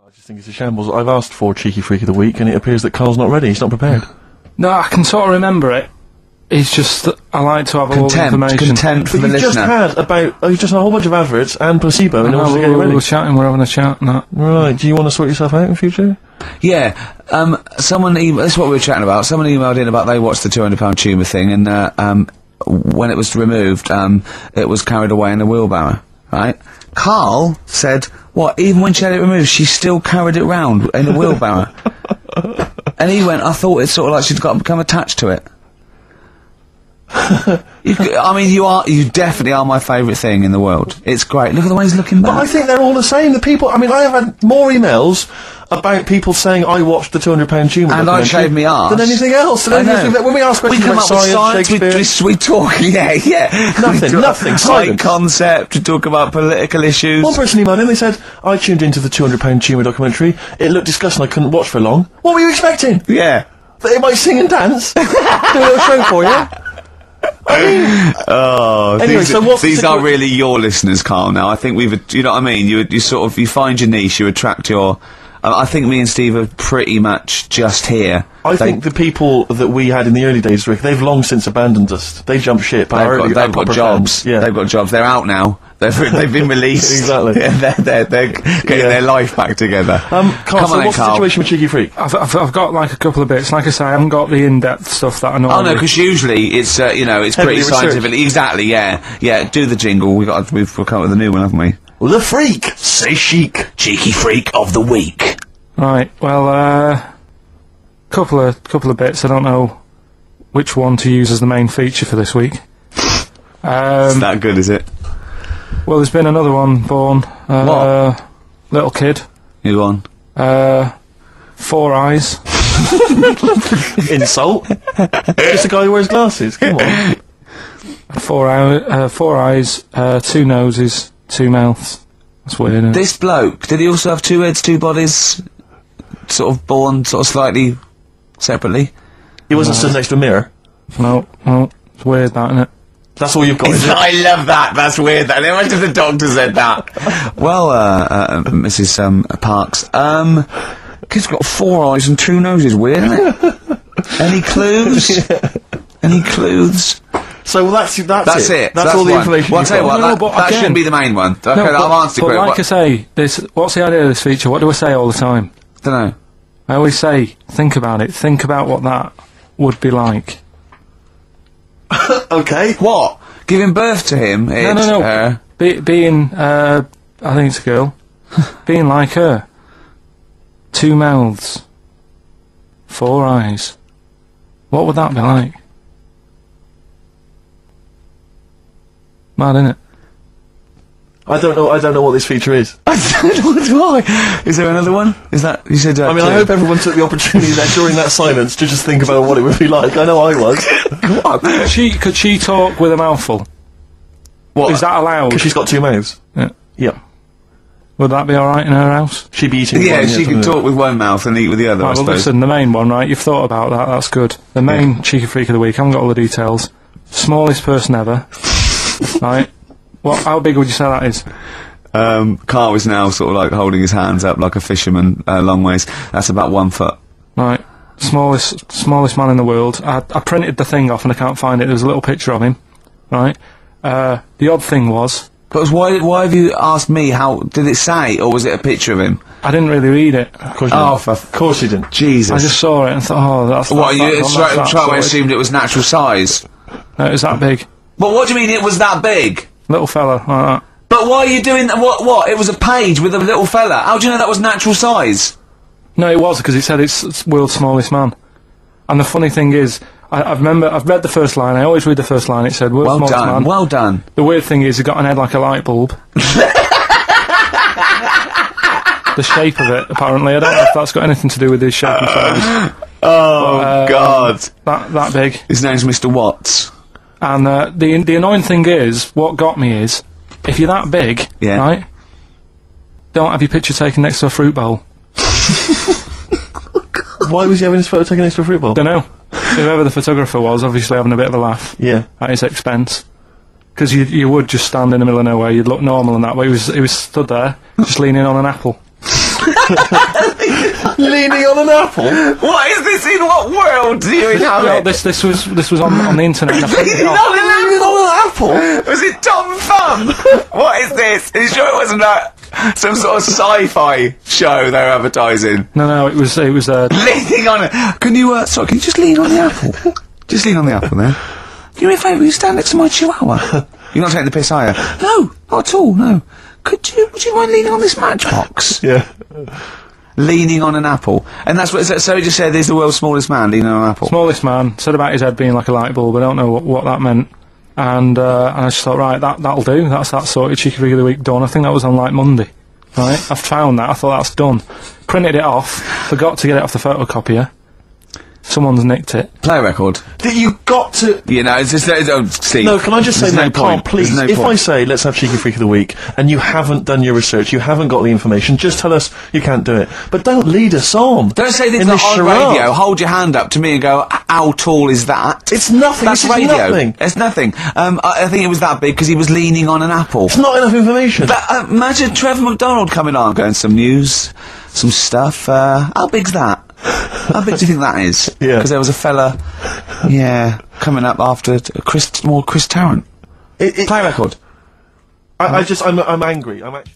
I just think it's a shambles. I've asked for Cheeky Freak of the Week, and it appears that Carl's not ready. He's not prepared. No, I can sort of remember it. It's just that I like to have all the information. Contempt for the listener. You just had a whole bunch of adverts and placebo in order to get it ready. We're chatting, we're having a chat and that. Right, do you want to sort yourself out in future? Yeah, this is what we were chatting about. Someone emailed in about they watched the £200 tumour thing, and when it was removed, it was carried away in a wheelbarrow, right? Carl said, what, even when she had it removed, she still carried it round in a wheelbarrow? And he went, I thought it's sort of like she'd become attached to it. You definitely are my favourite thing in the world. It's great. Look at the way he's looking back. But I think they're all the same. The people, I have had more emails about people saying I watched the £200 tumour and I shaved me arse than anything else. When we ask questions about science, Shakespeare, we talk, yeah. Nothing. High concept, to talk about political issues. One person emailed in, they said, I tuned into the £200 tumour documentary. It looked disgusting, I couldn't watch for long. What were you expecting? Yeah. That it might sing and dance? Do a little show for you? Anyway, these are really your listeners, Carl. Now, I think you know what I mean. You find your niche, you attract your. I think me and Steve are pretty much just here. I think the people that we had in the early days, Rick, they've long since abandoned us. They jumped ship. They've got jobs. Yeah. They've got jobs. They're out now. They've been released. Exactly. Yeah, they're getting their life back together. Carl, so what's the situation with Cheeky Freak? I've got like a couple of bits. Like I say, I haven't got the in-depth stuff that I know. Oh no, because usually it's it's pretty scientific. Exactly. Yeah. Do the jingle. We've come up with a new one, haven't we? The Freak. Say chic. Cheeky Freak of the Week. Right. Well, couple of bits. I don't know which one to use as the main feature for this week. It's that good, is it? Well, there's been another one born. What? Little kid. Who on? 4 eyes. Insult. Just a guy who wears glasses. Come on. 4 eyes, 2 noses, 2 mouths. That's weird, isn't it? This bloke, did he also have 2 heads, 2 bodies? Sort of born slightly separately? He wasn't stood next to a mirror? No, it's weird that, isn't it? That's all you've got, is it? I love that. That's weird. That. Imagine if the doctor said that. Well, Mrs. Parks, kid's got 4 eyes and 2 noses. Weird, isn't it? Any clues? Any clues? So that's it. That's all the one. information. Well, I'll tell you what. That shouldn't be the main one. Okay, I've answered it. But like I say, what's the idea of this feature? What do I say all the time? Don't know. I always say, think about it. Think about what that would be like. Okay. What? Giving birth to him? No. Being, I think it's a girl. Being like her. 2 mouths. 4 eyes. What would that be like? Mad, innit? I don't know what this feature is. I don't know why. Is there another one? Is that you said? I hope everyone took the opportunity there during that silence to just think about what it would be like. I know I was. Could she talk with a mouthful? What? Is that allowed? Because she's got 2 mouths. Yeah. Would that be alright in her house? She'd be eating. Yeah, she could talk with one mouth and eat with the other. Right, well, listen, the main one, right? You've thought about that. That's good. The main Cheeky Freak of the Week. I haven't got all the details. Smallest person ever. Right. How big would you say that is? Carl is now sort of like holding his hands up like a fisherman, long ways. That's about 1 foot. Right. Smallest man in the world. I printed the thing off and I can't find it. There's a little picture of him. Right. The odd thing was... Because why have you asked me how... Did it say, or was it a picture of him? I didn't really read it. Of course you didn't. Jesus. I just saw it and thought, that's... What, you straight away assumed it was natural size? No, it was that big. But what do you mean it was that big? Little fella, like that. But why are you doing that? What? It was a page with a little fella. How do you know that was natural size? No, it was, because it said it's world's smallest man. And the funny thing is, I've read the first line, I always read the first line, it said world's smallest man. Well done. The weird thing is, he got an head like a light bulb. The shape of it, apparently. I don't know if that's got anything to do with his shape and size. God. That big. His name's Mr. Watts. And the annoying thing is, what got me is, if you're that big, right, don't have your picture taken next to a fruit bowl. Why was he having his photo taken next to a fruit bowl? Don't know. Whoever the photographer was, obviously having a bit of a laugh. Yeah. At his expense. Because you would just stand in the middle of nowhere, you'd look normal and that way. He was stood there, just leaning on an apple. Leaning on an apple? What is this? In what world do you inhabit? Well, this was on the internet. And I printed it Leaning off. on an apple? Was it Tom Thumb? What is this? Are you sure it wasn't some sort of sci-fi show they were advertising? No, it was Leaning on it. Can you just lean on the apple? Just lean on the apple there. Do me a favour, you stand next to my chihuahua. You're not taking the piss, are you? No, not at all, no. Would you mind leaning on this matchbox? Yeah. Leaning on an apple. And that's what, so he just said he's the world's smallest man leaning on an apple. smallest man, said about his head being like a light bulb. I don't know what that meant. And I just thought, right, that'll do. That's that sorted. Cheeky Freak of the Week done. I think that was on like Monday. Right? I've found that. I thought that's done. Printed it off. Forgot to get it off the photocopier. Someone's nicked it. Play a record. That you got to... You know, it's just... Steve. No, can I just say, there's mate, Carl, please, There's no if point. I say, let's have Cheeky Freak of the Week, and you haven't done your research, you haven't got the information, just tell us you can't do it. But don't lead us on. Don't say things in like this on charade. radio, hold your hand up to me and go, how tall is that? It's nothing. That's This is radio. nothing. It's nothing. I think it was that big because he was leaning on an apple. It's not enough information. But, imagine Trevor McDonald coming on, going, some news, some stuff, how big's that? How big do you think that is? Yeah. Because there was a fella, coming up after Chris Tarrant. Play a record. I'm angry. I'm actually...